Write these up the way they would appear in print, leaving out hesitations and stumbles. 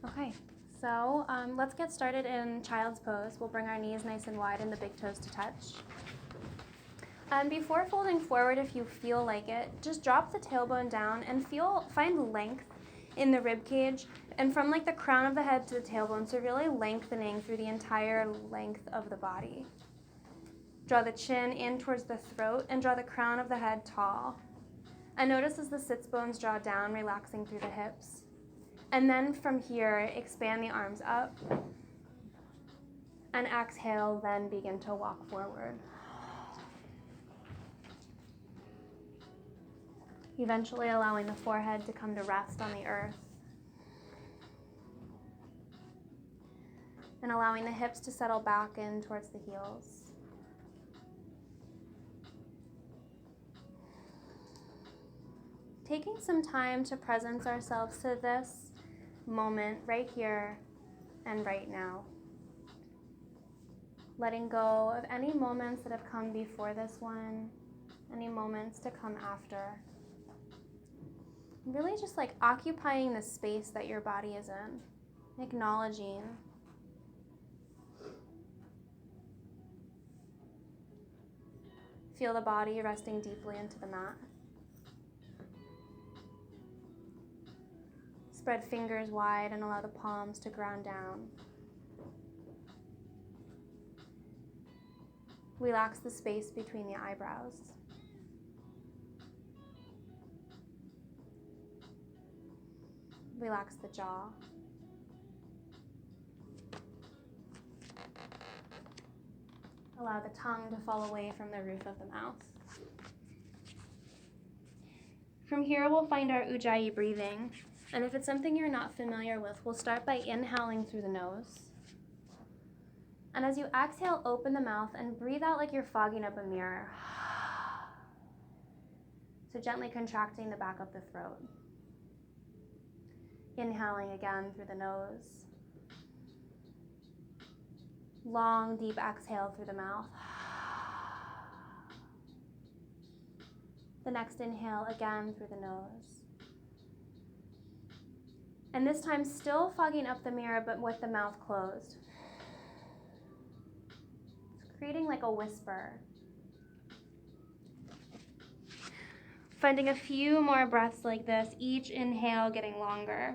Okay, so let's get started in child's pose. We'll bring our knees nice and wide and the big toes to touch. And before folding forward, if you feel like it, just drop the tailbone down and find length in the rib cage, and from like the crown of the head to the tailbone, so really lengthening through the entire length of the body. Draw the chin in towards the throat and draw the crown of the head tall. And notice as the sits bones draw down, relaxing through the hips. And then from here, expand the arms up. And exhale, then begin to walk forward. Eventually allowing the forehead to come to rest on the earth. And allowing the hips to settle back in towards the heels. Taking some time to presence ourselves to this moment right here and right now. Letting go of any moments that have come before this one, any moments to come after. Really just like occupying the space that your body is in, acknowledging. Feel the body resting deeply into the mat. Spread fingers wide and allow the palms to ground down. Relax the space between the eyebrows. Relax the jaw. Allow the tongue to fall away from the roof of the mouth. From here, we'll find our Ujjayi breathing. And if it's something you're not familiar with, we'll start by inhaling through the nose. And as you exhale, open the mouth and breathe out like you're fogging up a mirror. So gently contracting the back of the throat. Inhaling again through the nose. Long, deep exhale through the mouth. The next inhale again through the nose. And this time still fogging up the mirror, but with the mouth closed. It's creating like a whisper. Finding a few more breaths like this, each inhale getting longer.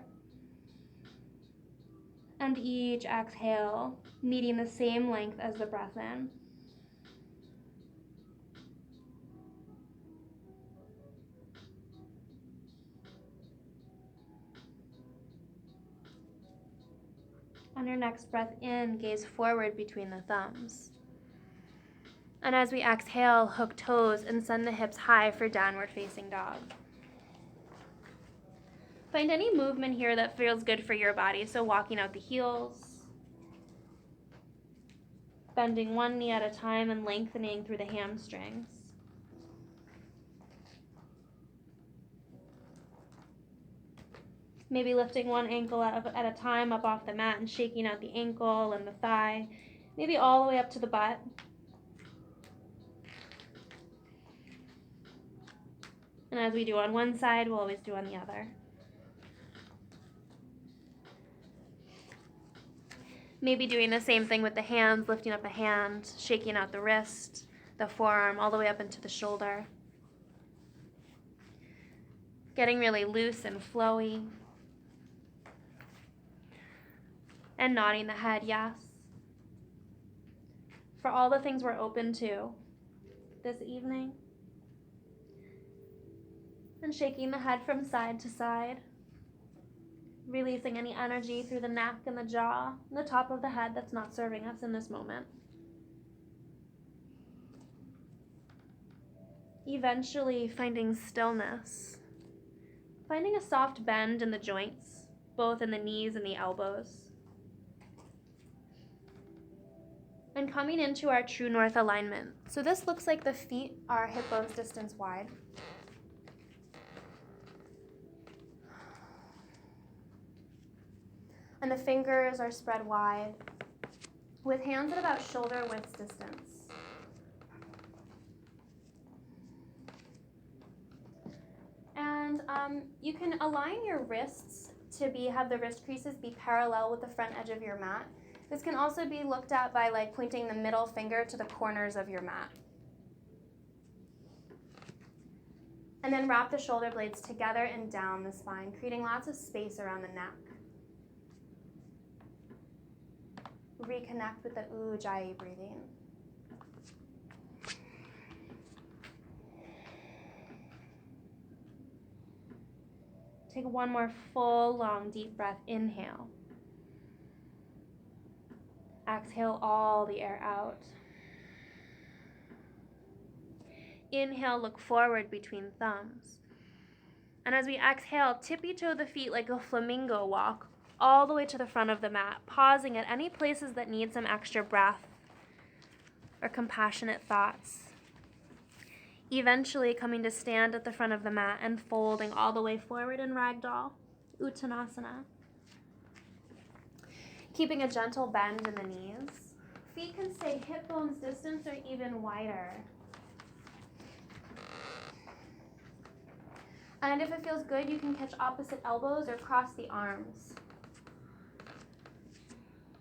And each exhale needing the same length as the breath in. On your next breath in, gaze forward between the thumbs. And as we exhale, hook toes and send the hips high for downward facing dog. Find any movement here that feels good for your body. So walking out the heels, bending one knee at a time and lengthening through the hamstrings. Maybe lifting one ankle at a time up off the mat and shaking out the ankle and the thigh, maybe all the way up to the butt. And as we do on one side, we'll always do on the other. Maybe doing the same thing with the hands, lifting up a hand, shaking out the wrist, the forearm, all the way up into the shoulder. Getting really loose and flowy. And nodding the head, yes. For all the things we're open to this evening. And shaking the head from side to side. Releasing any energy through the neck and the jaw, and the top of the head that's not serving us in this moment. Eventually finding stillness. Finding a soft bend in the joints, both in the knees and the elbows. And coming into our true north alignment. So this looks like the feet are hip bones distance wide. And the fingers are spread wide with hands at about shoulder width distance. And you can align your wrists to have the wrist creases be parallel with the front edge of your mat. This can also be looked at by pointing the middle finger to the corners of your mat. And then wrap the shoulder blades together and down the spine, creating lots of space around the neck. Reconnect with the Ujjayi breathing. Take one more full, long, deep breath. Inhale. Exhale all the air out. Inhale, look forward between thumbs. And as we exhale, tippy-toe the feet like a flamingo walk all the way to the front of the mat, pausing at any places that need some extra breath or compassionate thoughts. Eventually coming to stand at the front of the mat and folding all the way forward in ragdoll, Uttanasana. Keeping a gentle bend in the knees. Feet can stay hip bones distance or even wider. And if it feels good, you can catch opposite elbows or cross the arms,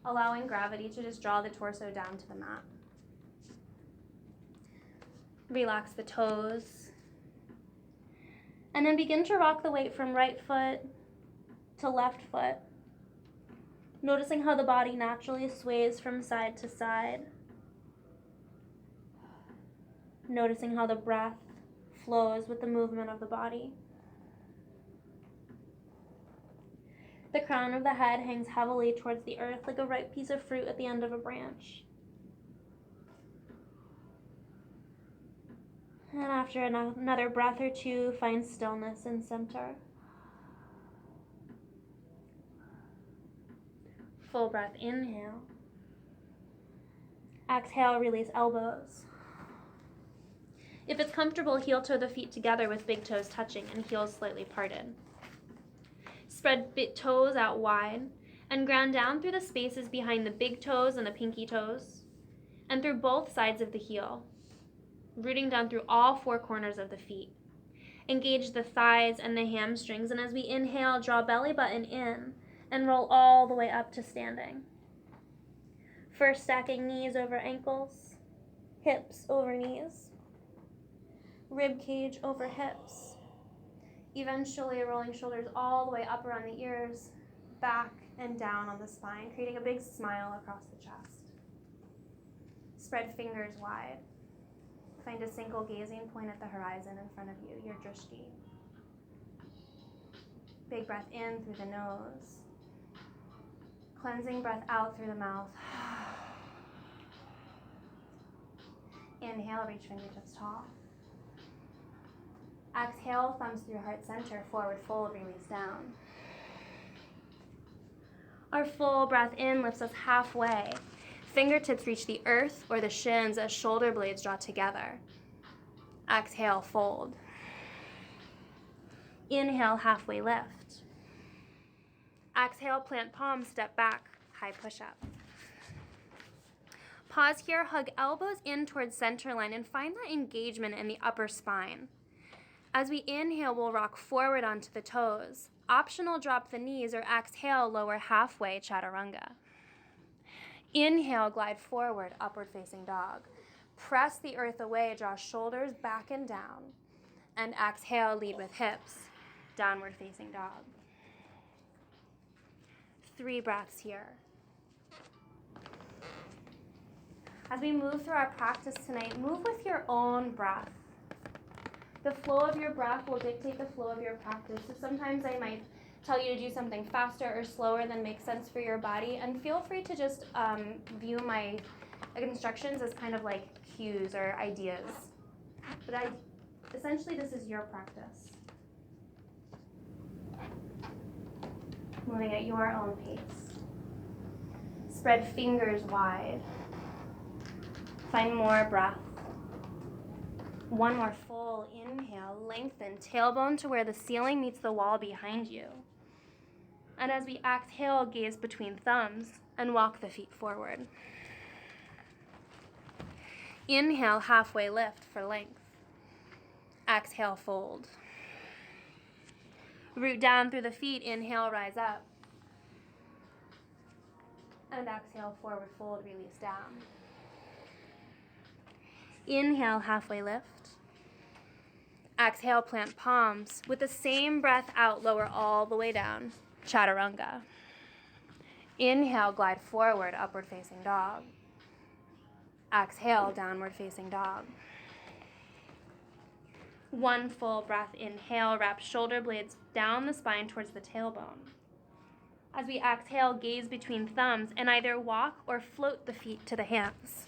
allowing gravity to just draw the torso down to the mat. Relax the toes. And then begin to rock the weight from right foot to left foot, noticing how the body naturally sways from side to side. Noticing how the breath flows with the movement of the body. The crown of the head hangs heavily towards the earth like a ripe piece of fruit at the end of a branch. And after another breath or two, find stillness and center. Full breath, inhale. Exhale, release elbows. If it's comfortable, heel toe the feet together with big toes touching and heels slightly parted. Spread toes out wide and ground down through the spaces behind the big toes and the pinky toes and through both sides of the heel, rooting down through all four corners of the feet. Engage the thighs and the hamstrings, and as we inhale, draw belly button in and roll all the way up to standing. First stacking knees over ankles, hips over knees, rib cage over hips. Eventually rolling shoulders all the way up around the ears, back and down on the spine, creating a big smile across the chest. Spread fingers wide. Find a single gazing point at the horizon in front of you, your drishti. Big breath in through the nose. Cleansing breath out through the mouth. Inhale, reach fingertips tall. Exhale, thumbs through heart center, forward fold, release down. Our full breath in lifts us halfway. Fingertips reach the earth or the shins as shoulder blades draw together. Exhale, fold. Inhale, halfway lift. Exhale, plant palms, step back, high push-up. Pause here, hug elbows in towards center line and find that engagement in the upper spine. As we inhale, we'll rock forward onto the toes. Optional, drop the knees, or exhale, lower halfway, chaturanga. Inhale, glide forward, upward facing dog. Press the earth away, draw shoulders back and down. And exhale, lead with hips, downward facing dog. 3 breaths here. As we move through our practice tonight, move with your own breath. The flow of your breath will dictate the flow of your practice. So sometimes I might tell you to do something faster or slower than makes sense for your body. And feel free to just view my instructions as kind of like cues or ideas. But essentially, this is your practice. Moving at your own pace. Spread fingers wide. Find more breath. One more full inhale, lengthen tailbone to where the ceiling meets the wall behind you. And as we exhale, gaze between thumbs and walk the feet forward. Inhale, halfway lift for length. Exhale, fold. Root down through the feet, inhale, rise up. And exhale, forward fold, release down. Inhale, halfway lift. Exhale, plant palms. With the same breath out, lower all the way down. Chaturanga. Inhale, glide forward, upward facing dog. Exhale, downward facing dog. One full breath, inhale, wrap shoulder blades down the spine towards the tailbone. As we exhale, gaze between thumbs and either walk or float the feet to the hands.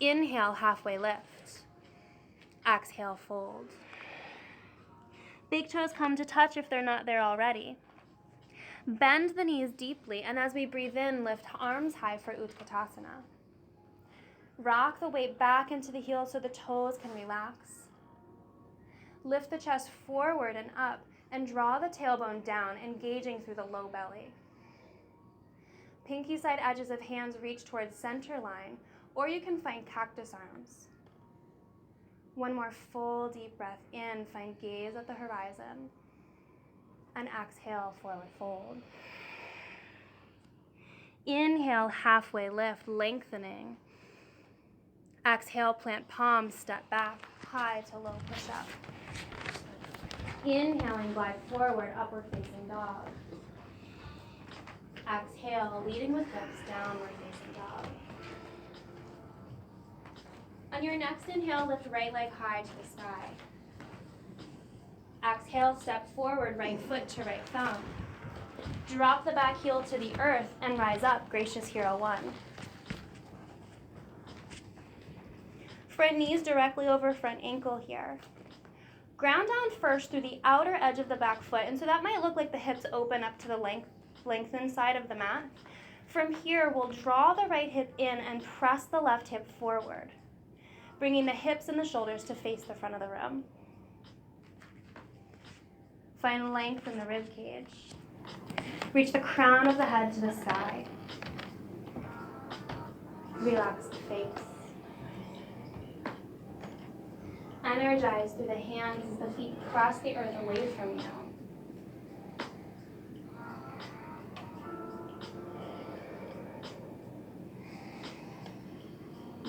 Inhale, halfway lift. Exhale, fold. Big toes come to touch if they're not there already. Bend the knees deeply, and as we breathe in, lift arms high for Utkatasana. Rock the weight back into the heels so the toes can relax. Lift the chest forward and up, and draw the tailbone down, engaging through the low belly. Pinky side edges of hands reach towards center line, or you can find cactus arms. One more full deep breath in, find gaze at the horizon. And exhale, forward fold. Inhale, halfway lift, lengthening. Exhale, plant palms, step back, high to low push up. Inhaling, glide forward, upward facing dog. Exhale, leading with hips, downward facing dog. On your next inhale, lift right leg high to the sky. Exhale, step forward, right foot to right thumb. Drop the back heel to the earth and rise up, gracious hero one. Front knees directly over front ankle here. Ground down first through the outer edge of the back foot, and so that might look like the hips open up to the lengthened side of the mat. From here, we'll draw the right hip in and press the left hip forward, bringing the hips and the shoulders to face the front of the room. Find length in the rib cage. Reach the crown of the head to the sky. Relax the face. Energize through the hands as the feet cross the earth away from you.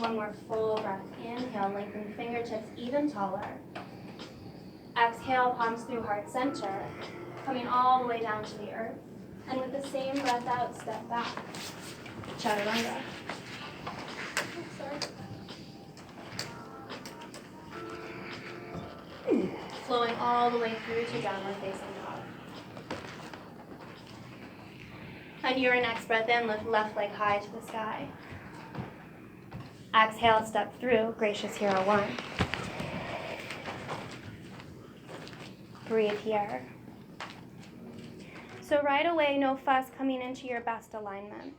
One more full breath. Inhale, lengthen fingertips even taller. Exhale, palms through heart center, coming all the way down to the earth. And with the same breath out, step back. Chaturanga. Flowing all the way through to downward facing dog. On your next breath in, lift left leg high to the sky. Exhale, step through, gracious hero one. Breathe here. So right away, no fuss, coming into your best alignment.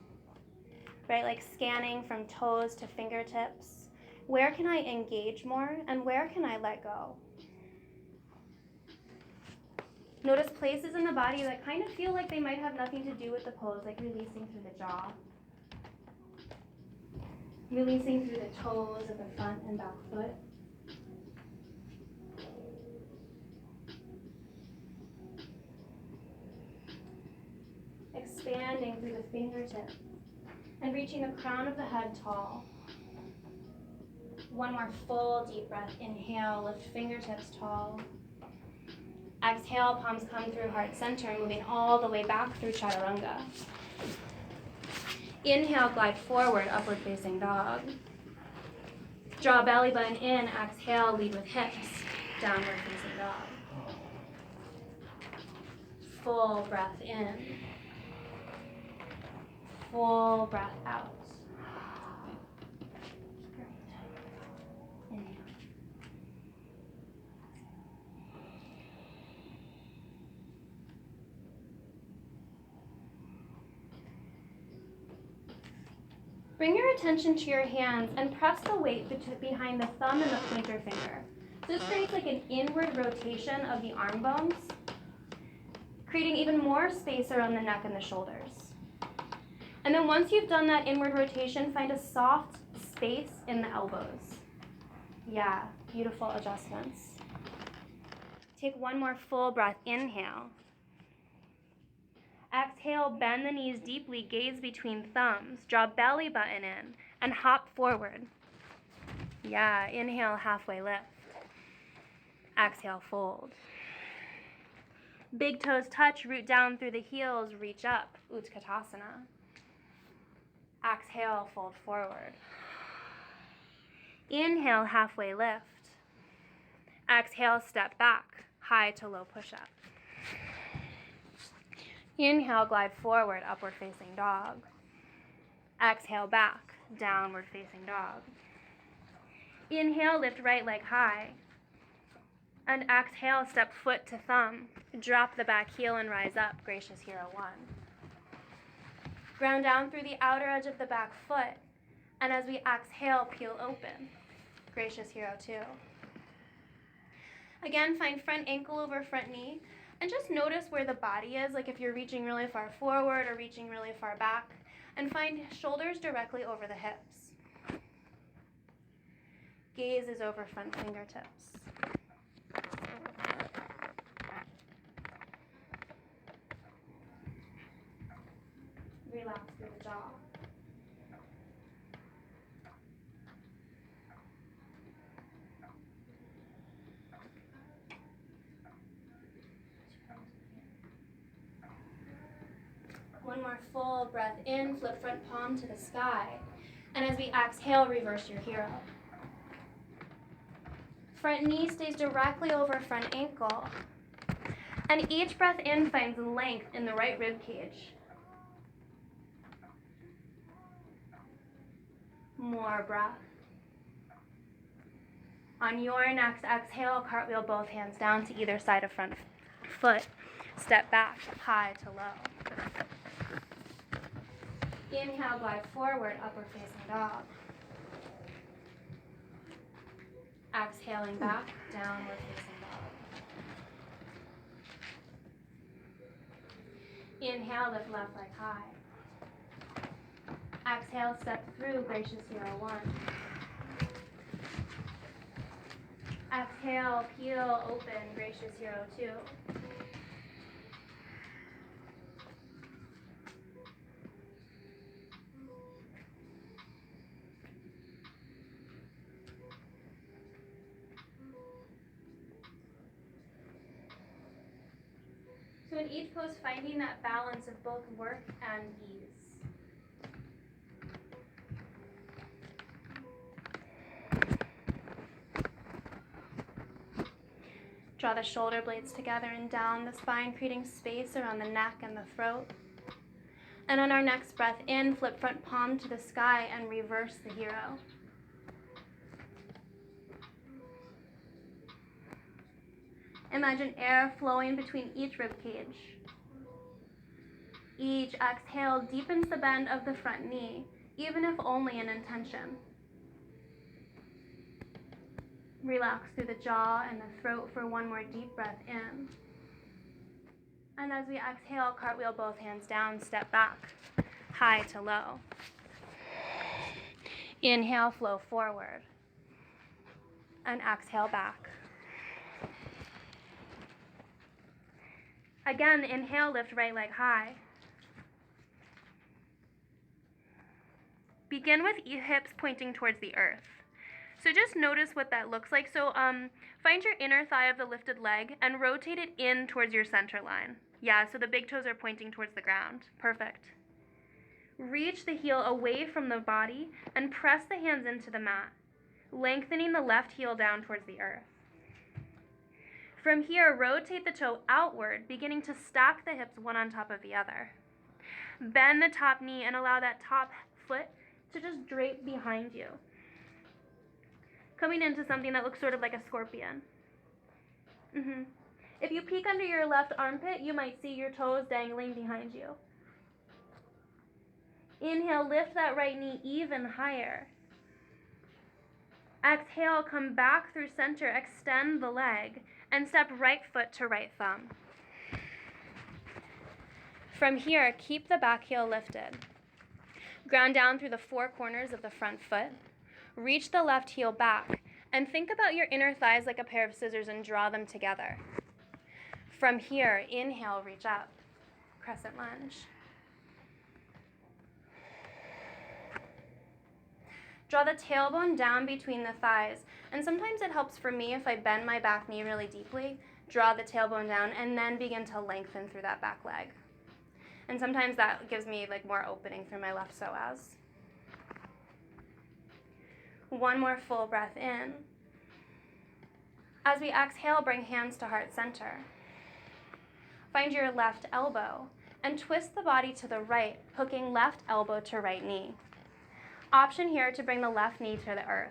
Right, like scanning from toes to fingertips. Where can I engage more and where can I let go? Notice places in the body that kind of feel like they might have nothing to do with the pose, like releasing through the jaw. Releasing through the toes of the front and back foot. Expanding through the fingertips and reaching the crown of the head tall. One more full deep breath. Inhale, lift fingertips tall. Exhale, palms come through heart center, moving all the way back through chaturanga. Inhale, glide forward, upward facing dog. Draw belly button in, exhale, lead with hips, downward facing dog. Full breath in. Full breath out. Great. Inhale. Bring your attention to your hands and press the weight behind the thumb and the pointer finger. This creates like an inward rotation of the arm bones, creating even more space around the neck and the shoulders. And then once you've done that inward rotation, find a soft space in the elbows. Yeah, beautiful adjustments. Take one more full breath, inhale. Exhale, bend the knees deeply, gaze between thumbs, draw belly button in, and hop forward. Yeah, inhale, halfway lift. Exhale, fold. Big toes touch, root down through the heels, reach up, Utkatasana. Exhale, fold forward. Inhale, halfway lift. Exhale, step back, high to low push-up. Inhale, glide forward, upward facing dog. Exhale, back, downward facing dog. Inhale, lift right leg high. And exhale, step foot to thumb. Drop the back heel and rise up, Gracious Hero 1. Ground down through the outer edge of the back foot. And as we exhale, peel open, Gracious Hero 2. Again, find front ankle over front knee. And just notice where the body is, like if you're reaching really far forward or reaching really far back. And find shoulders directly over the hips. Gaze is over front fingertips. Relax through the jaw. One more full breath in, flip front palm to the sky. And as we exhale, reverse your hero. Front knee stays directly over front ankle. And each breath in finds length in the right rib cage. More breath. On your next exhale, cartwheel both hands down to either side of front foot. Step back, high to low. Inhale, glide forward, upward facing dog. Exhaling back, downward facing dog. Inhale, lift left leg high. Exhale, step through, Gracious Hero 1. Exhale, peel open, Gracious Hero 2. So in each pose, finding that balance of both work and ease. Draw the shoulder blades together and down the spine, creating space around the neck and the throat. And on our next breath in, flip front palm to the sky and reverse the hero. Imagine air flowing between each rib cage. Each exhale deepens the bend of the front knee, even if only in intention. Relax through the jaw and the throat for one more deep breath in. And as we exhale, cartwheel both hands down, step back, high to low. Inhale, flow forward. And exhale back. Again, inhale, lift right leg high. Begin with hips pointing towards the earth. So just notice what that looks like. So find your inner thigh of the lifted leg and rotate it in towards your center line. Yeah, so the big toes are pointing towards the ground. Perfect. Reach the heel away from the body and press the hands into the mat, lengthening the left heel down towards the earth. From here, rotate the toe outward, beginning to stack the hips one on top of the other. Bend the top knee and allow that top foot to just drape behind you, coming into something that looks sort of like a scorpion. If you peek under your left armpit, you might see your toes dangling behind you. Inhale, lift that right knee even higher. Exhale, come back through center, extend the leg, and step right foot to right thumb. From here, keep the back heel lifted. Ground down through the four corners of the front foot. Reach the left heel back, and think about your inner thighs like a pair of scissors and draw them together. From here, inhale, reach up, crescent lunge. Draw the tailbone down between the thighs. And sometimes it helps for me if I bend my back knee really deeply, draw the tailbone down, and then begin to lengthen through that back leg. And sometimes that gives me like more opening through my left psoas. One more full breath in. As we exhale, bring hands to heart center. Find your left elbow and twist the body to the right, hooking left elbow to right knee. Option here to bring the left knee to the earth.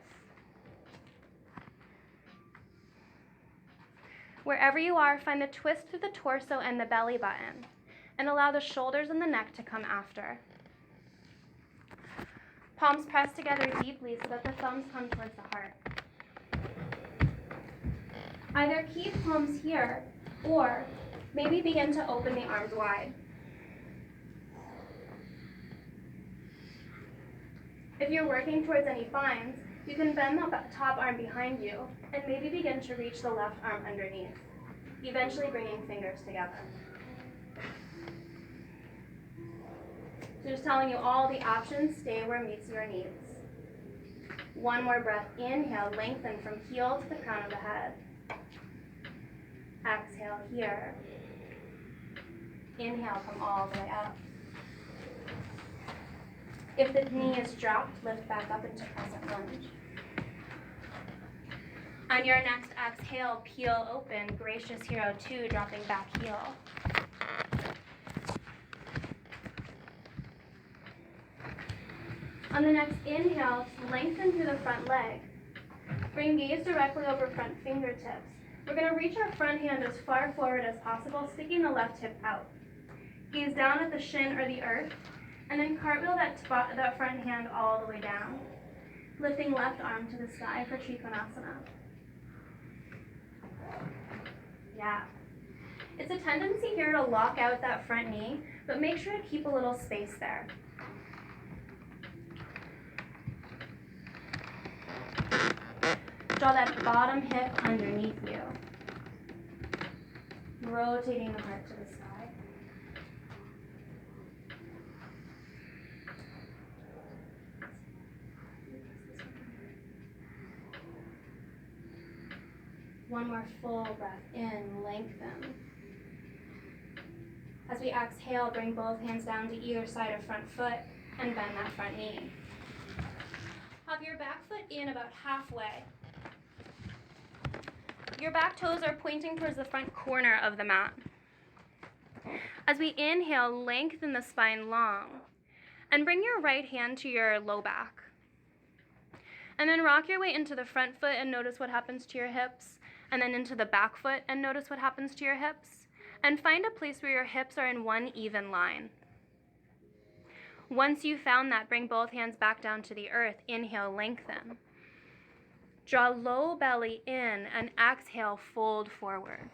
Wherever you are, find the twist through the torso and the belly button, and allow the shoulders and the neck to come after. Palms press together deeply so that the thumbs come towards the heart. Either keep palms here, or maybe begin to open the arms wide. If you're working towards any binds, you can bend the top arm behind you and maybe begin to reach the left arm underneath, eventually bringing fingers together. So just telling you all the options, stay where meets your needs. One more breath, inhale, lengthen from heel to the crown of the head. Exhale here. Inhale, come all the way up. If the knee is dropped, lift back up into crescent lunge. On your next exhale, peel open, gracious hero 2, dropping back heel. On the next inhale, lengthen through the front leg. Bring gaze directly over front fingertips. We're going to reach our front hand as far forward as possible, sticking the left hip out. Gaze down at the shin or the earth, and then cartwheel that front hand all the way down, lifting left arm to the sky for Trikonasana. Yeah. It's a tendency here to lock out that front knee, but make sure to keep a little space there. Draw that bottom hip underneath you, rotating the heart to the sky. One more full breath in, lengthen. As we exhale, bring both hands down to either side of front foot and bend that front knee. Have your back foot in about halfway. Your back toes are pointing towards the front corner of the mat. As we inhale, lengthen the spine long, and bring your right hand to your low back. And then rock your way into the front foot and notice what happens to your hips, and then into the back foot and notice what happens to your hips, and find a place where your hips are in one even line. Once you've found that, bring both hands back down to the earth. Inhale, lengthen. Draw low belly in and exhale, fold forward.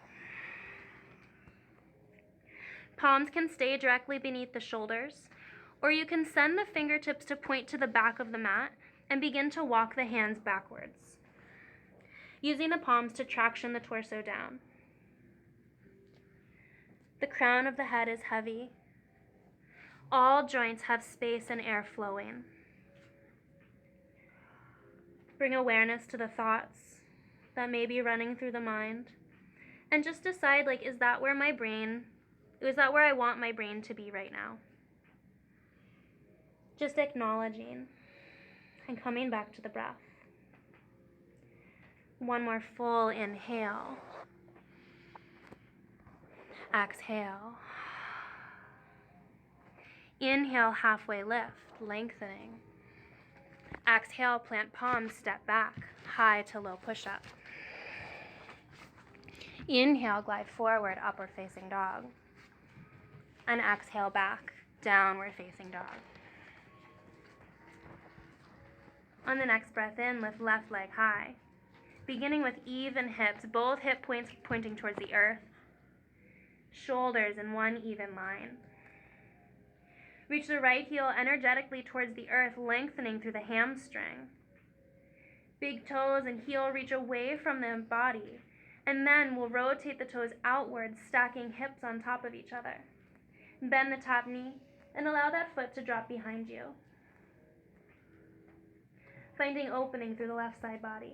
Palms can stay directly beneath the shoulders, or you can send the fingertips to point to the back of the mat and begin to walk the hands backwards, using the palms to traction the torso down. The crown of the head is heavy. All joints have space and air flowing. Bring awareness to the thoughts that may be running through the mind, and just decide, is that where I want my brain to be right now? Just acknowledging and coming back to the breath. One more full inhale. Exhale. Inhale, halfway lift, lengthening. Exhale, plant palms, step back, high to low push-up. Inhale, glide forward, upward facing dog. And exhale back, downward facing dog. On the next breath in, lift left leg high. Beginning with even hips, both hip points pointing towards the earth. Shoulders in one even line. Reach the right heel energetically towards the earth, lengthening through the hamstring. Big toes and heel reach away from the body And then we'll rotate the toes outwards, stacking hips on top of each other. Bend the top knee and allow that foot to drop behind you. Finding opening through the left side body.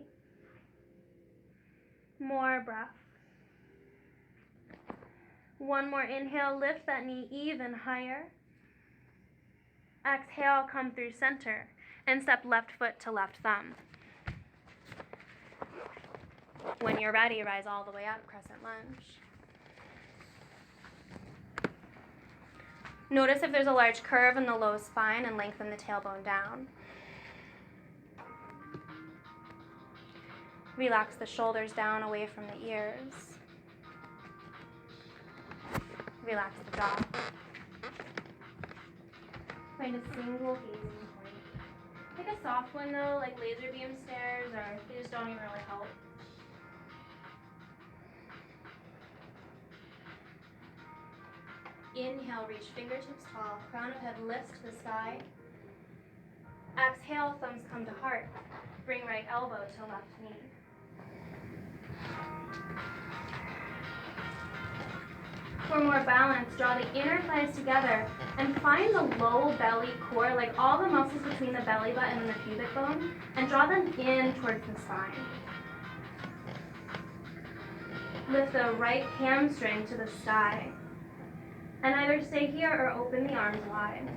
More breath. One more inhale, lift that knee even higher. Exhale, come through center and step left foot to left thumb. When you're ready, rise all the way up, crescent lunge. Notice if there's a large curve in the low spine and lengthen the tailbone down. Relax the shoulders down away from the ears. Relax the jaw. Find a single gazing point. Pick a soft one though, like laser beam stares, or they just don't even really help. Inhale, reach fingertips tall, crown of head lifts to the sky. Exhale, thumbs come to heart. Bring right elbow to left knee. For more balance, draw the inner thighs together and find the low belly core, like all the muscles between the belly button and the pubic bone, and draw them in towards the spine. Lift the right hamstring to the sky, and either stay here or open the arms wide.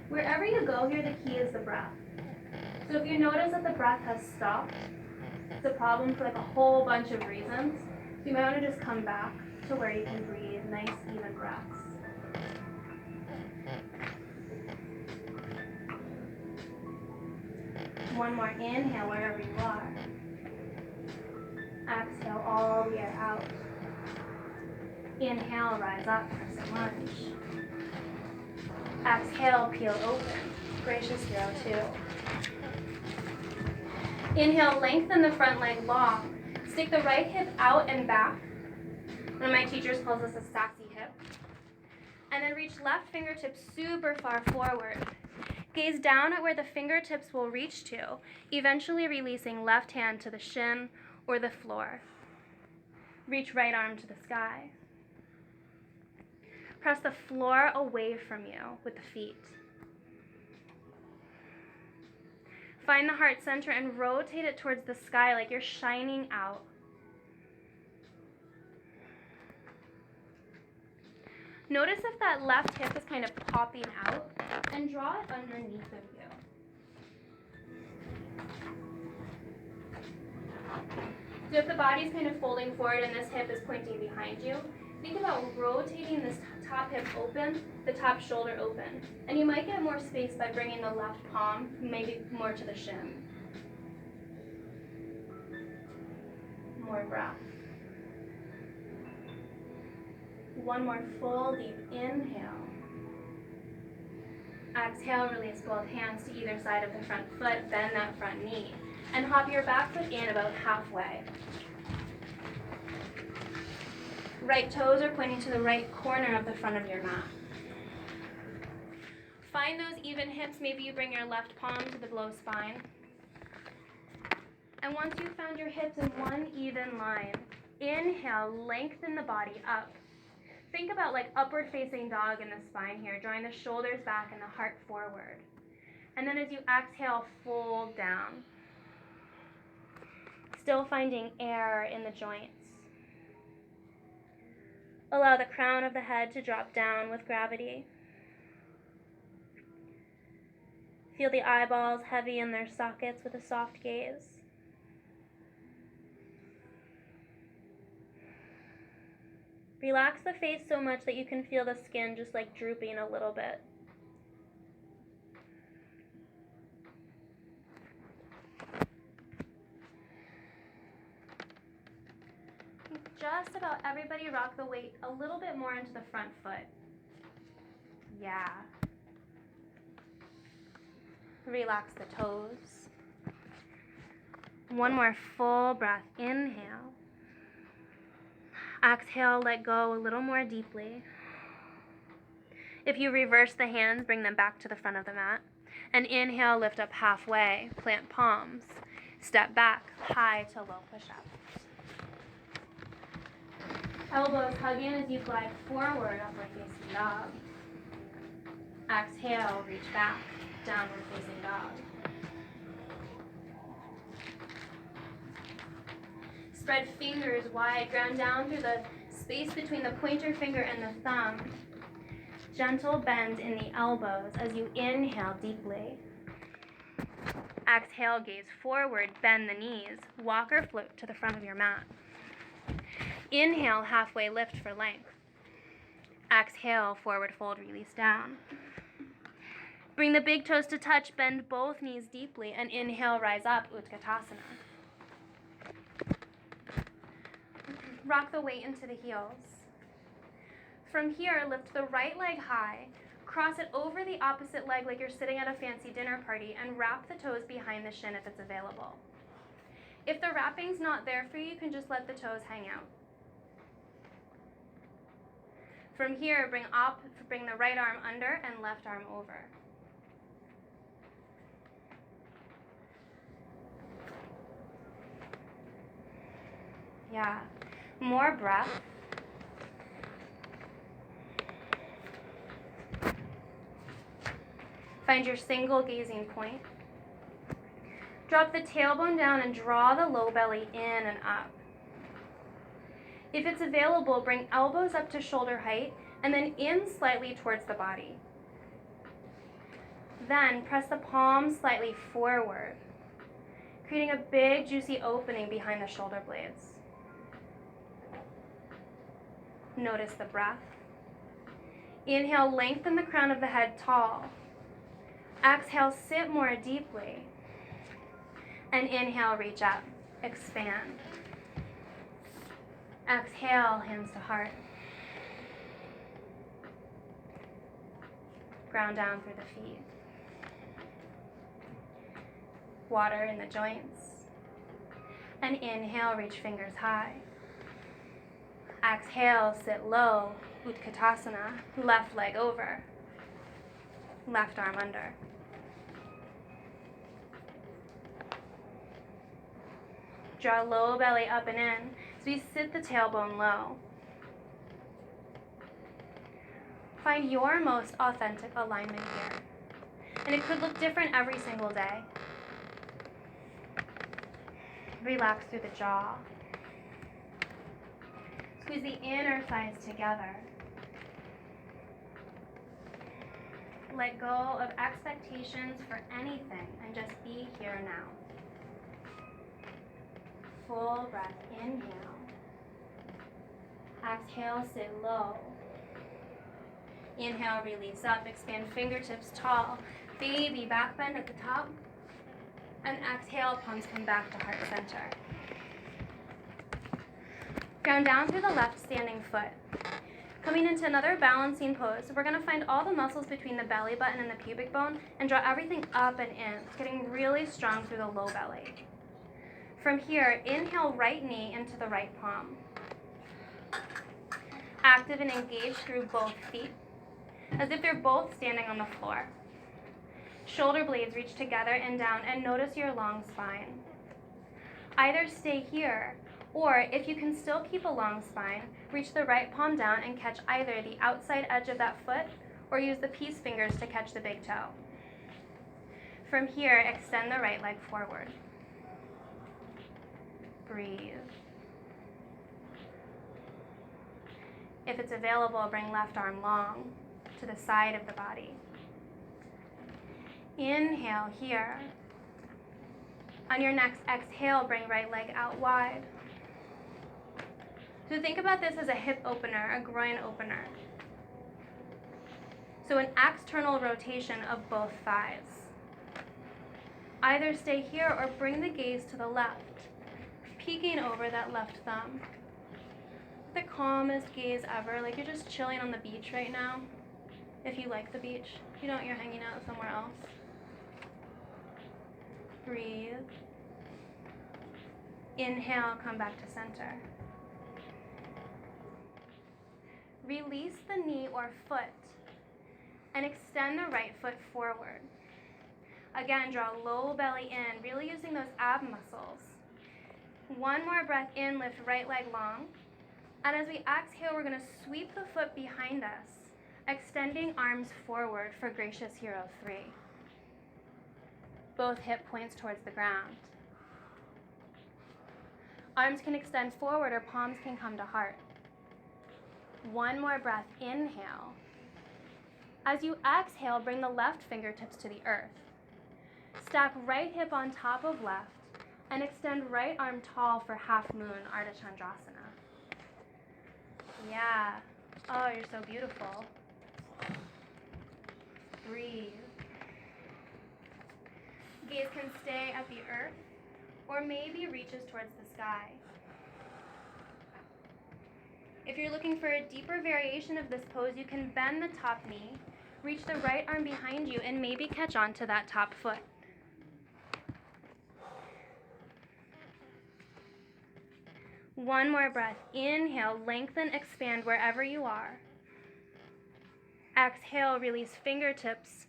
Wherever you go here, the key is the breath. So if you notice that the breath has stopped, it's a problem for like a whole bunch of reasons. So you might want to just come back to where you can breathe nice, even breaths. One more inhale wherever you are. Exhale all the way out. Inhale, rise up, crescent lunge. Exhale, peel open. Gracious hero two. Inhale, lengthen the front leg long. Stick the right hip out and back. One of my teachers calls this a sassy hip. And then reach left fingertips super far forward. Gaze down at where the fingertips will reach to, eventually releasing left hand to the shin or the floor. Reach right arm to the sky. Press the floor away from you with the feet. Find the heart center and rotate it towards the sky like you're shining out. Notice if that left hip is kind of popping out, and draw it underneath of you. So if the body's kind of folding forward and this hip is pointing behind you, think about rotating this top hip open, the top shoulder open. And you might get more space by bringing the left palm maybe more to the shin. More breath. One more full deep inhale. Exhale, release both hands to either side of the front foot, bend that front knee, and hop your back foot in about halfway. Right toes are pointing to the right corner of the front of your mat. Find those even hips. Maybe you bring your left palm to the below spine. And once you've found your hips in one even line, inhale, lengthen the body up. Think about like upward facing dog in the spine here, drawing the shoulders back and the heart forward. And then as you exhale, fold down. Still finding air in the joints. Allow the crown of the head to drop down with gravity. Feel the eyeballs heavy in their sockets with a soft gaze. Relax the face so much that you can feel the skin just like drooping a little bit. Just about everybody rock the weight a little bit more into the front foot. Yeah. Relax the toes. One more full breath. Inhale. Exhale, let go a little more deeply. If you reverse the hands, bring them back to the front of the mat. And inhale, lift up halfway, plant palms. Step back, high to low push-up. Elbows hug in as you glide forward, upward facing dog. Exhale, reach back, downward facing dog. Spread fingers wide, ground down through the space between the pointer finger and the thumb. Gentle bend in the elbows as you inhale deeply. Exhale, gaze forward, bend the knees. Walk or float to the front of your mat. Inhale, halfway lift for length. Exhale, forward fold, release down. Bring the big toes to touch, bend both knees deeply, and inhale, rise up, Utkatasana. Rock the weight into the heels. From here, lift the right leg high, cross it over the opposite leg like you're sitting at a fancy dinner party, and wrap the toes behind the shin if it's available. If the wrapping's not there for you, you can just let the toes hang out. From here, bring the right arm under and left arm over. Yeah, more breath. Find your single gazing point. Drop the tailbone down and draw the low belly in and up. If it's available, bring elbows up to shoulder height and then in slightly towards the body. Then press the palms slightly forward, creating a big juicy opening behind the shoulder blades. Notice the breath. Inhale, lengthen the crown of the head tall. Exhale, sit more deeply. And inhale, reach up, expand. Exhale, hands to heart. Ground down through the feet. Water in the joints. And inhale, reach fingers high. Exhale, sit low, Utkatasana, left leg over, left arm under. Draw low belly up and in as we sit the tailbone low. Find your most authentic alignment here. And it could look different every single day. Relax through the jaw. Squeeze the inner thighs together. Let go of expectations for anything and just be here now. Full breath, inhale. Exhale, sit low. Inhale, release up, expand fingertips tall. Baby back bend at the top. And exhale, palms come back to heart center. Ground down through the left standing foot. Coming into another balancing pose, we're going to find all the muscles between the belly button and the pubic bone and draw everything up and in, getting really strong through the low belly. From here, inhale right knee into the right palm. Active and engaged through both feet, as if they're both standing on the floor. Shoulder blades reach together and down, and notice your long spine. Either stay here, or if you can still keep a long spine, reach the right palm down and catch either the outside edge of that foot, or use the peace fingers to catch the big toe. From here, extend the right leg forward. Breathe. If it's available, bring left arm long to the side of the body. Inhale here. On your next exhale, bring right leg out wide. So think about this as a hip opener, a groin opener. So an external rotation of both thighs. Either stay here or bring the gaze to the left, peeking over that left thumb. The calmest gaze ever, like you're just chilling on the beach right now. If you like the beach. If you don't, you're hanging out somewhere else. Breathe. Inhale, come back to center. Release the knee or foot and extend the right foot forward. Again, draw low belly in, really using those ab muscles. One more breath in, lift right leg long. And as we exhale, we're going to sweep the foot behind us, extending arms forward for gracious hero 3. Both hip points towards the ground. Arms can extend forward or palms can come to heart. One more breath, inhale. As you exhale, bring the left fingertips to the earth. Stack right hip on top of left and extend right arm tall for half moon, Ardha Chandrasana. Yeah. Oh, you're so beautiful. Breathe. Gaze can stay at the earth or maybe reaches towards the sky. If you're looking for a deeper variation of this pose, you can bend the top knee, reach the right arm behind you, and maybe catch on to that top foot. One more breath. Inhale, lengthen, expand wherever you are. Exhale, release fingertips,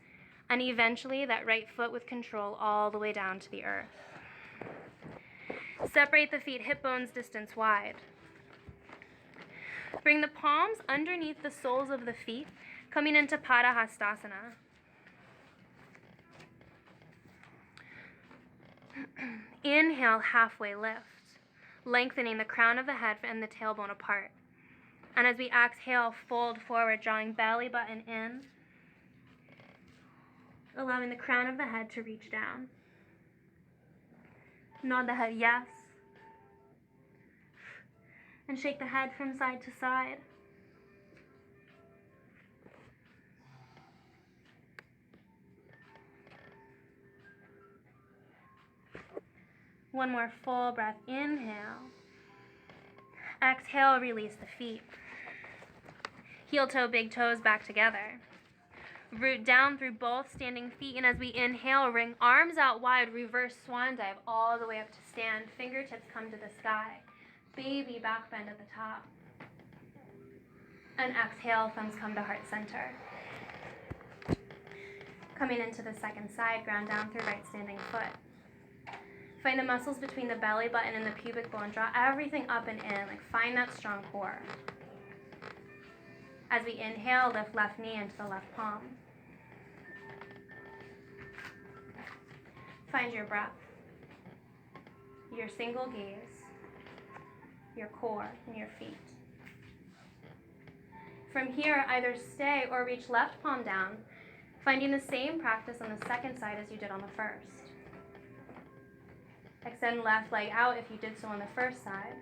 and eventually that right foot with control all the way down to the earth. Separate the feet hip bones distance wide. Bring the palms underneath the soles of the feet, coming into Padahastasana. Inhale, halfway lift, lengthening the crown of the head and the tailbone apart. And as we exhale, fold forward, drawing belly button in, allowing the crown of the head to reach down. Nod the head yes, and shake the head from side to side. One more full breath, inhale. Exhale, release the feet. Heel toe, big toes back together. Root down through both standing feet, and as we inhale, ring arms out wide, reverse swan dive all the way up to stand. Fingertips come to the sky. Baby back bend at the top. And exhale, thumbs come to heart center. Coming into the second side, ground down through right standing foot. Find the muscles between the belly button and the pubic bone. Draw everything up and in, like find that strong core. As we inhale, lift left knee into the left palm. Find your breath, your single gaze, your core, and your feet. From here, either stay or reach left palm down, finding the same practice on the second side as you did on the first. Extend left leg out if you did so on the first side.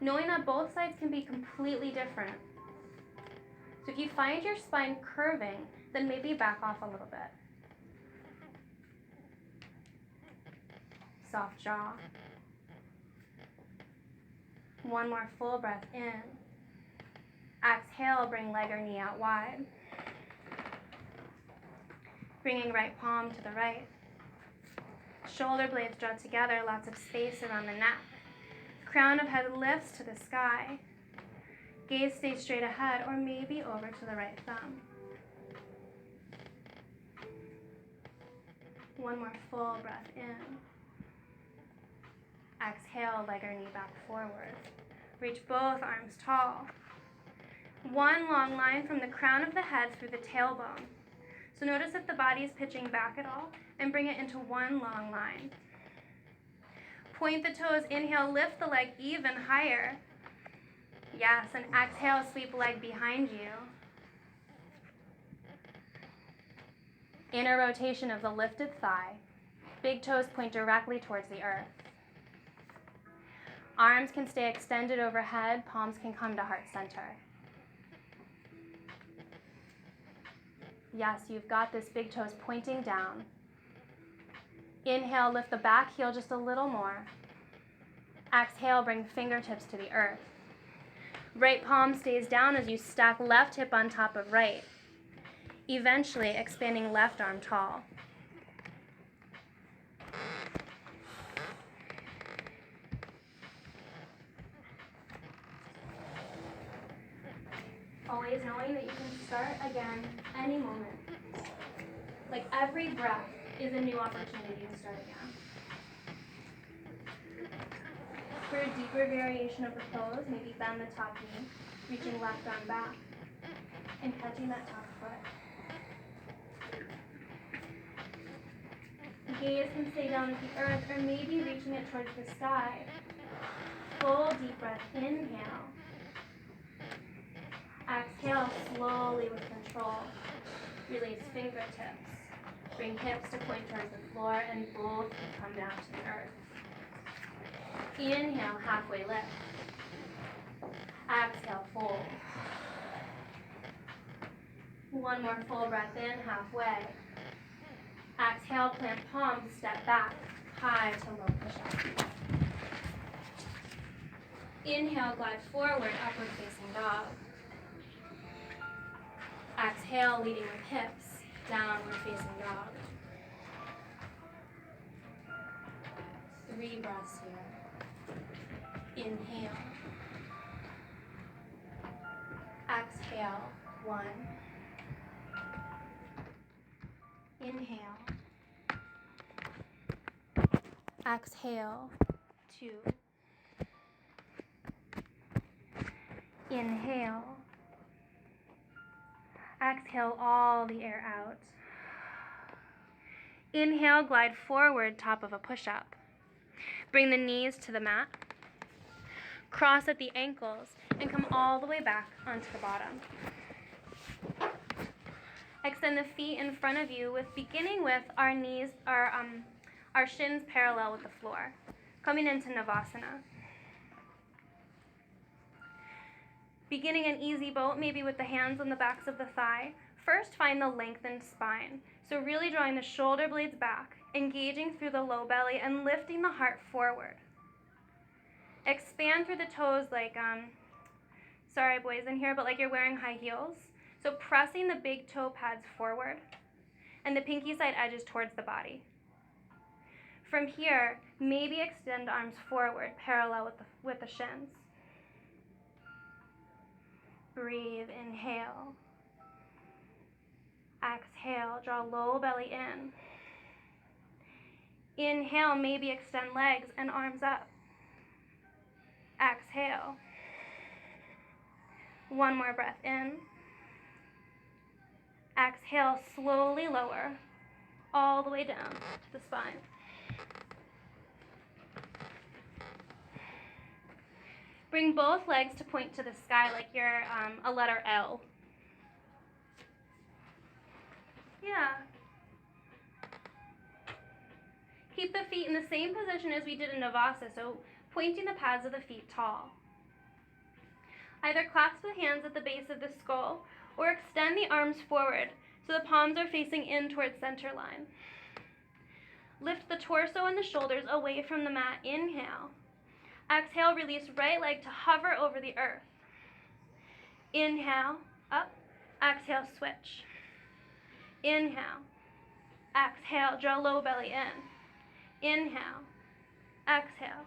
Knowing that both sides can be completely different. So if you find your spine curving, then maybe back off a little bit. Soft jaw. One more full breath in. Exhale, bring leg or knee out wide. Bringing right palm to the right. Shoulder blades draw together, lots of space around the neck. Crown of head lifts to the sky. Gaze stays straight ahead or maybe over to the right thumb. One more full breath in. Exhale, leg or knee back forward. Reach both arms tall. One long line from the crown of the head through the tailbone. So notice if the body is pitching back at all and bring it into one long line. Point the toes, inhale, lift the leg even higher. Yes, and exhale, sweep leg behind you. Inner rotation of the lifted thigh. Big toes point directly towards the earth. Arms can stay extended overhead, palms can come to heart center. Yes, you've got this, big toes pointing down. Inhale, lift the back heel just a little more. Exhale, bring fingertips to the earth. Right palm stays down as you stack left hip on top of right. Eventually, expanding left arm tall. Always knowing that you can start again any moment. Like every breath is a new opportunity to start again. For a deeper variation of the pose, maybe bend the top knee, reaching left arm back, and catching that top foot. The gaze can stay down at the earth, or maybe reaching it towards the sky. Full deep breath, inhale. Exhale slowly with control. Release fingertips. Bring hips to point towards the floor, and both can come down to the earth. Inhale, halfway lift. Exhale, fold. One more full breath in, halfway. Exhale, plant palms, step back, high to low push-up. Inhale, glide forward, upward facing dog. Exhale, leading with hips, downward facing dog. 3 breaths here. Inhale. Exhale, 1. Inhale. Exhale, 2. Inhale. Exhale all the air out. Inhale, glide forward, top of a push-up. Bring the knees to the mat. Cross at the ankles and come all the way back onto the bottom. Extend the feet in front of you, beginning with our knees, our shins parallel with the floor, coming into Navasana. Beginning an easy boat, maybe with the hands on the backs of the thigh. First, find the lengthened spine. So really drawing the shoulder blades back, engaging through the low belly, and lifting the heart forward. Expand through the toes like, sorry boys in here, but like you're wearing high heels. So pressing the big toe pads forward and the pinky side edges towards the body. From here, maybe extend arms forward, parallel with the shins. Breathe, inhale. Exhale, draw low belly in. Inhale, maybe extend legs and arms up. Exhale. One more breath in. Exhale, slowly lower, all the way down to the spine. Bring both legs to point to the sky like you're a letter L. Yeah. Keep the feet in the same position as we did in Navasana, so pointing the pads of the feet tall. Either clasp the hands at the base of the skull or extend the arms forward so the palms are facing in towards center line. Lift the torso and the shoulders away from the mat. Inhale. Exhale, release right leg to hover over the earth. Inhale, up. Exhale, switch. Inhale. Exhale, draw low belly in. Inhale. Exhale.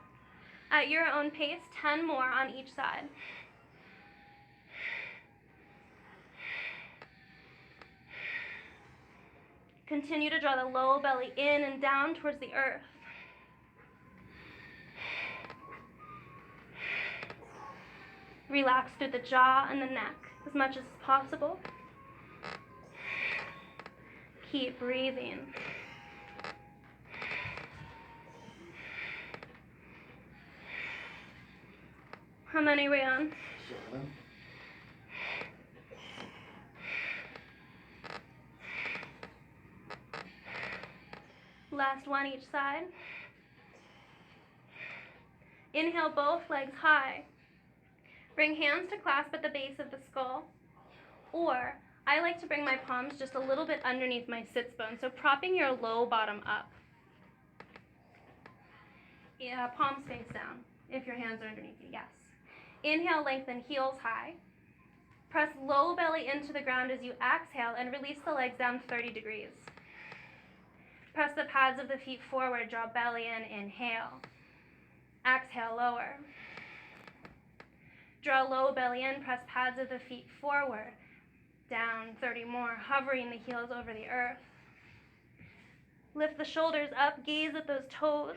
At your own pace, 10 more on each side. Continue to draw the low belly in and down towards the earth. Relax through the jaw and the neck as much as possible. Keep breathing. How many are we on? 7. Last one each side. Inhale, both legs high. Bring hands to clasp at the base of the skull. Or, I like to bring my palms just a little bit underneath my sits bone, so propping your low bottom up. Yeah, palms face down, if your hands are underneath you, yes. Inhale, lengthen, heels high. Press low belly into the ground as you exhale and release the legs down 30 degrees. Press the pads of the feet forward, draw belly in, inhale. Exhale, lower. Draw low belly in, press pads of the feet forward, down 30 more, hovering the heels over the earth. Lift the shoulders up, gaze at those toes.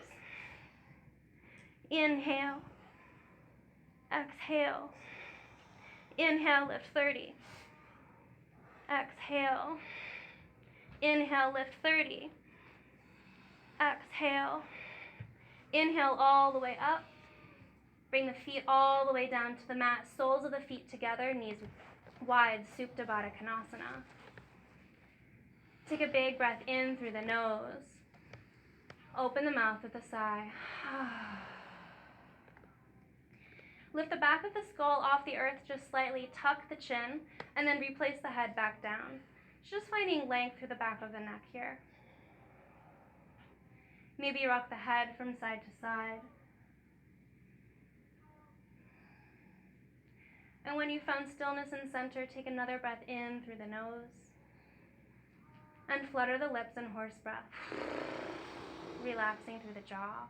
Inhale. Exhale. Inhale, lift 30. Exhale. Inhale, lift 30. Exhale. Inhale all the way up. Bring the feet all the way down to the mat. Soles of the feet together, knees wide, Supta Baddha Konasana. Take a big breath in through the nose. Open the mouth with a sigh. Lift the back of the skull off the earth just slightly, tuck the chin, and then replace the head back down. Just finding length through the back of the neck here. Maybe rock the head from side to side. And when you found stillness and center, take another breath in through the nose. And flutter the lips in horse breath. Relaxing through the jaw.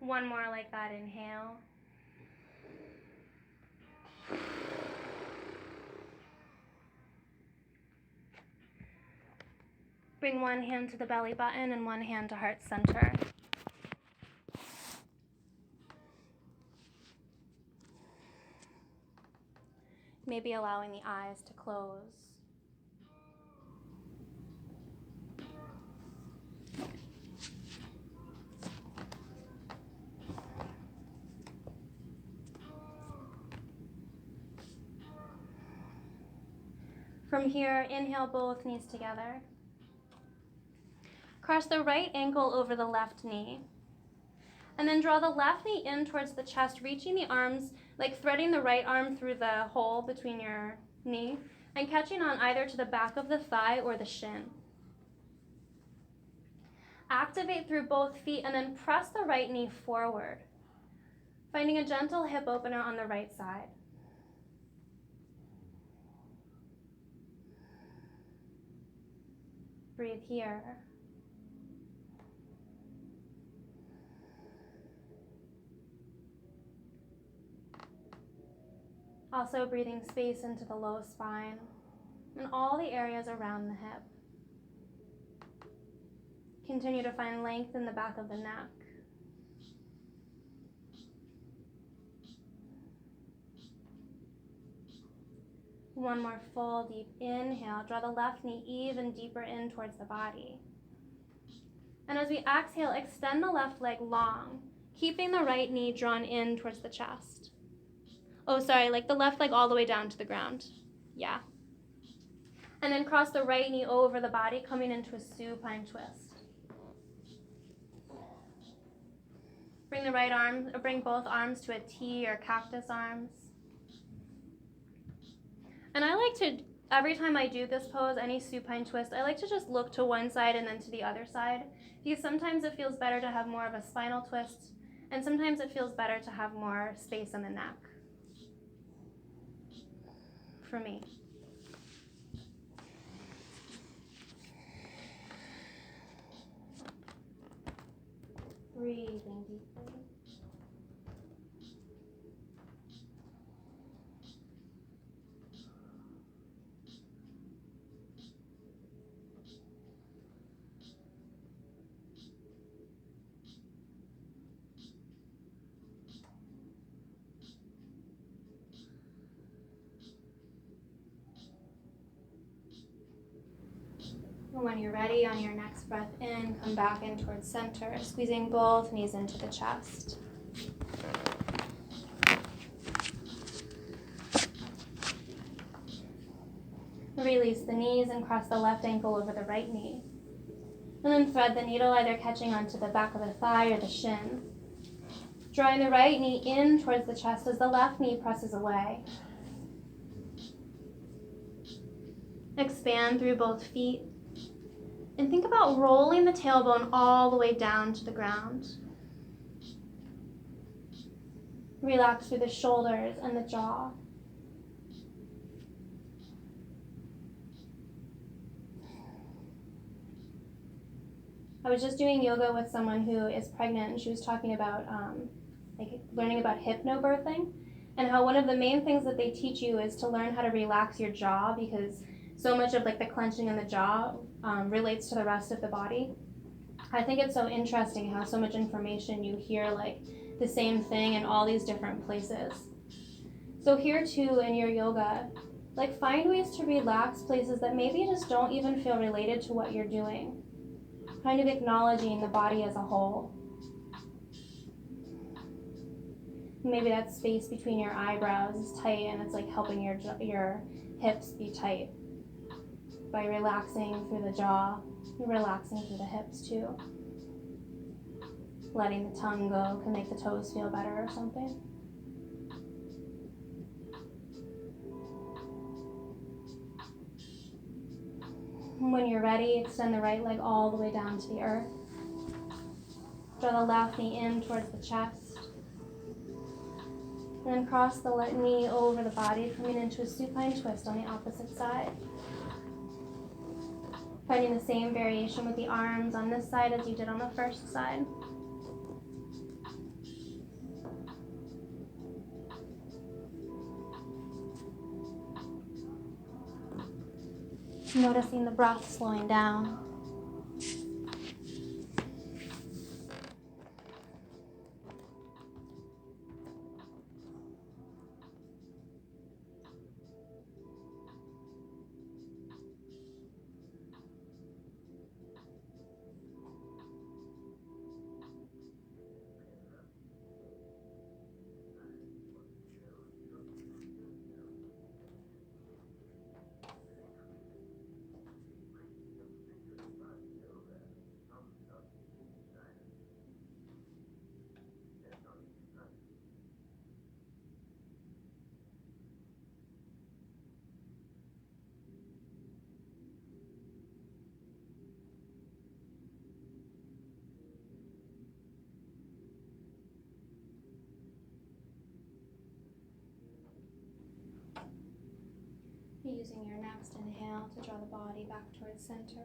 One more like that, inhale. Bring one hand to the belly button and one hand to heart center. Maybe allowing the eyes to close. From here, inhale both knees together. Cross the right ankle over the left knee. And then draw the left knee in towards the chest, reaching the arms, like threading the right arm through the hole between your knee, and catching on either to the back of the thigh or the shin. Activate through both feet and then press the right knee forward, finding a gentle hip opener on the right side. Breathe here. Also breathing space into the low spine and all the areas around the hip. Continue to find length in the back of the neck. One more full deep inhale. Draw the left knee even deeper in towards the body. And as we exhale, extend the left leg long, keeping the right knee drawn in towards the chest. Oh, sorry, like the left leg all the way down to the ground. Yeah. And then cross the right knee over the body, coming into a supine twist. Bring both arms to a T or cactus arms. And I like to, every time I do this pose, any supine twist, I like to just look to one side and then to the other side, because sometimes it feels better to have more of a spinal twist, and sometimes it feels better to have more space in the neck. For me. Breathing deeply. When you're ready, on your next breath in, come back in towards center, squeezing both knees into the chest. Release the knees and cross the left ankle over the right knee. And then thread the needle, either catching onto the back of the thigh or the shin. Drawing the right knee in towards the chest as the left knee presses away. Expand through both feet. And think about rolling the tailbone all the way down to the ground. Relax through the shoulders and the jaw. I was just doing yoga with someone who is pregnant, and she was talking about learning about hypnobirthing, and how one of the main things that they teach you is to learn how to relax your jaw, because so much of the clenching in the jaw relates to the rest of the body. I think it's so interesting how so much information you hear like the same thing in all these different places. So here too in your yoga, like find ways to relax places that maybe just don't even feel related to what you're doing. Kind of acknowledging the body as a whole. Maybe that space between your eyebrows is tight and it's like helping your hips be tight. By relaxing through the jaw, you're relaxing through the hips too. Letting the tongue go can make the toes feel better or something. When you're ready, extend the right leg all the way down to the earth. Draw the left knee in towards the chest. And then cross the left knee over the body, coming into a supine twist on the opposite side. Finding the same variation with the arms on this side as you did on the first side. Noticing the breath slowing down. Using your next inhale to draw the body back towards center.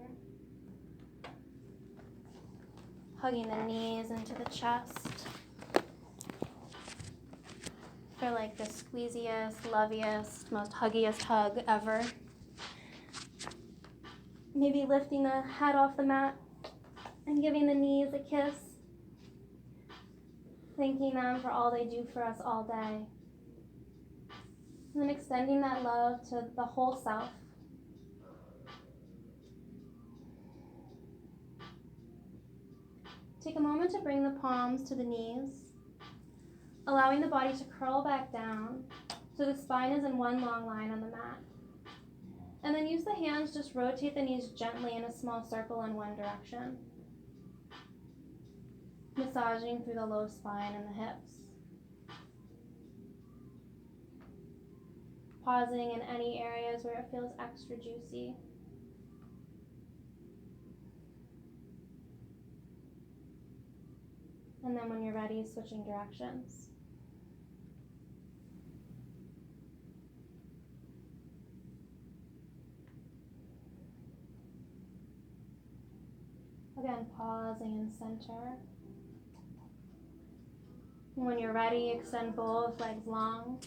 Hugging the knees into the chest. For like the squeeziest, loviest, most huggiest hug ever. Maybe lifting the head off the mat and giving the knees a kiss. Thanking them for all they do for us all day. And then extending that love to the whole self. Take a moment to bring the palms to the knees, allowing the body to curl back down so the spine is in one long line on the mat. And then use the hands, just rotate the knees gently in a small circle in one direction. Massaging through the low spine and the hips. Pausing in any areas where it feels extra juicy. And then when you're ready, switching directions. Again, pausing in center. When you're ready, extend both legs long.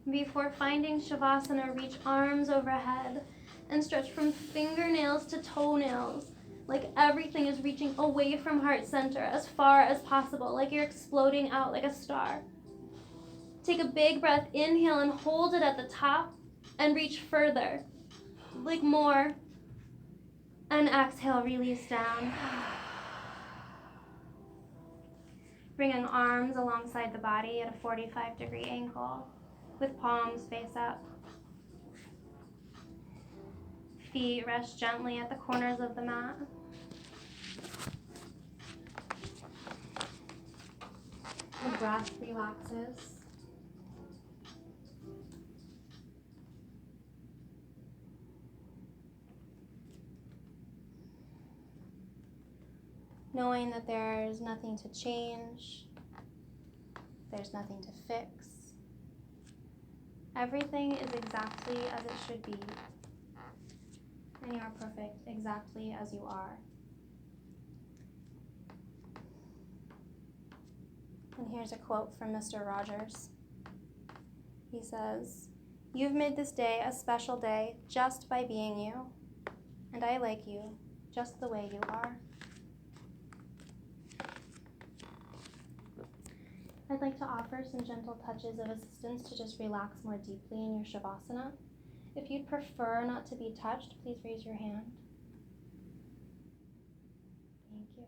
Before finding Shavasana, reach arms overhead and stretch from fingernails to toenails, like everything is reaching away from heart center as far as possible, like you're exploding out like a star. Take a big breath, inhale and hold it at the top and reach further, like more. And exhale, release down. Bringing arms alongside the body at a 45-degree angle, with palms face up. Feet rest gently at the corners of the mat. The breath relaxes. Knowing that there's nothing to change, there's nothing to fix. Everything is exactly as it should be, and you are perfect exactly as you are. And here's a quote from Mr. Rogers. He says, "You've made this day a special day just by being you, and I like you just the way you are. I'd like to offer some gentle touches of assistance to just relax more deeply in your Shavasana. If you'd prefer not to be touched, please raise your hand. Thank you.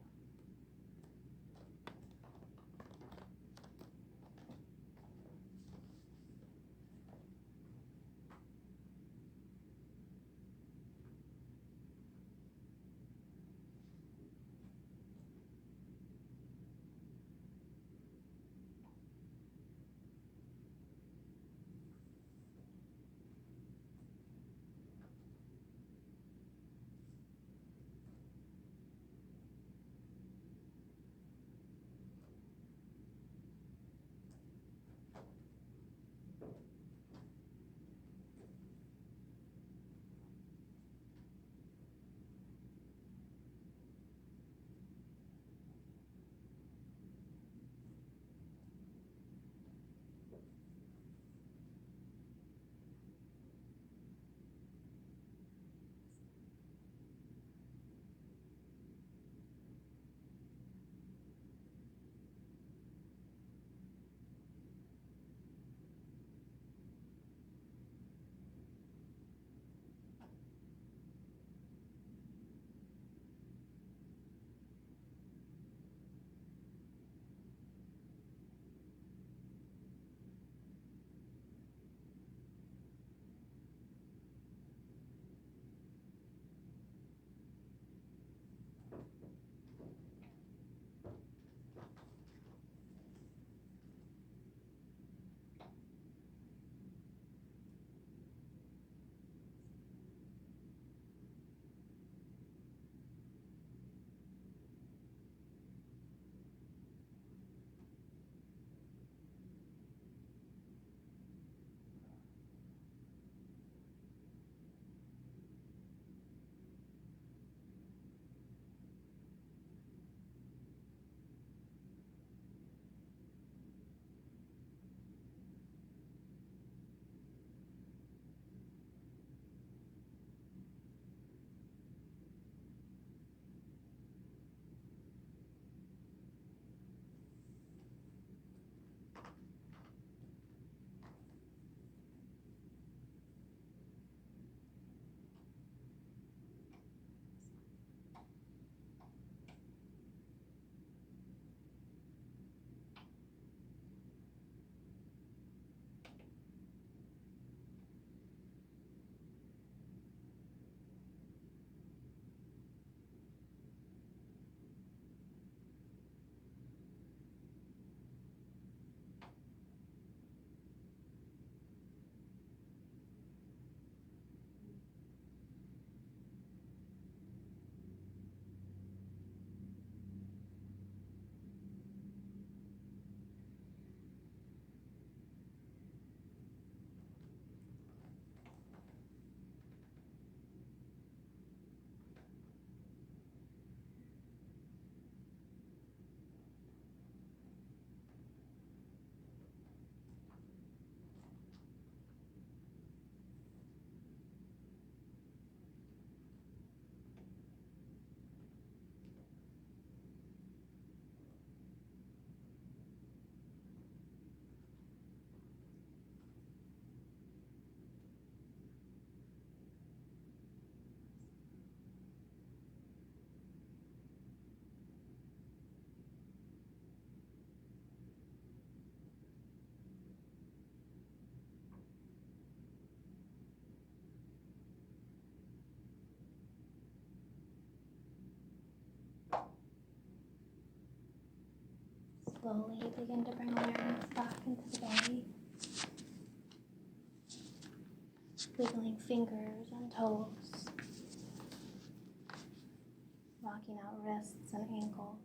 Slowly begin to bring awareness back into the belly. Wiggling fingers and toes. Rocking out wrists and ankles.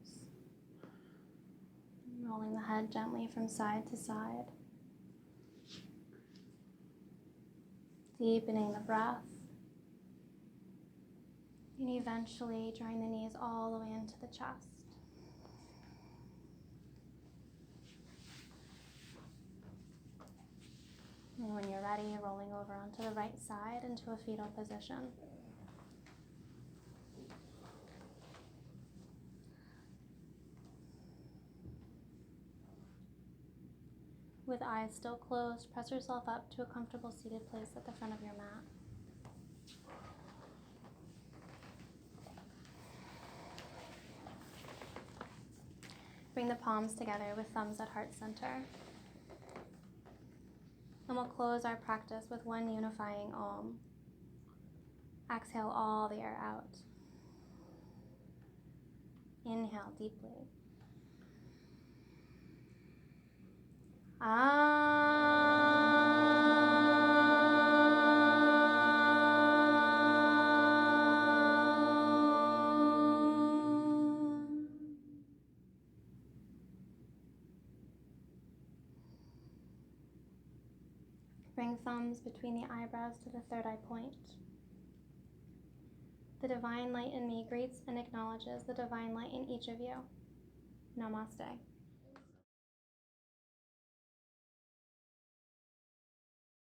Rolling the head gently from side to side. Deepening the breath. And eventually drawing the knees all the way into the chest. And when you're ready, rolling over onto the right side into a fetal position. with eyes still closed, press yourself up to a comfortable seated place at the front of your mat. Bring the palms together with thumbs at heart center. And we'll close our practice with one unifying Om. Exhale all the air out. Inhale deeply. Bring thumbs between the eyebrows to the third eye point. The divine light in me greets and acknowledges the divine light in each of you. Namaste.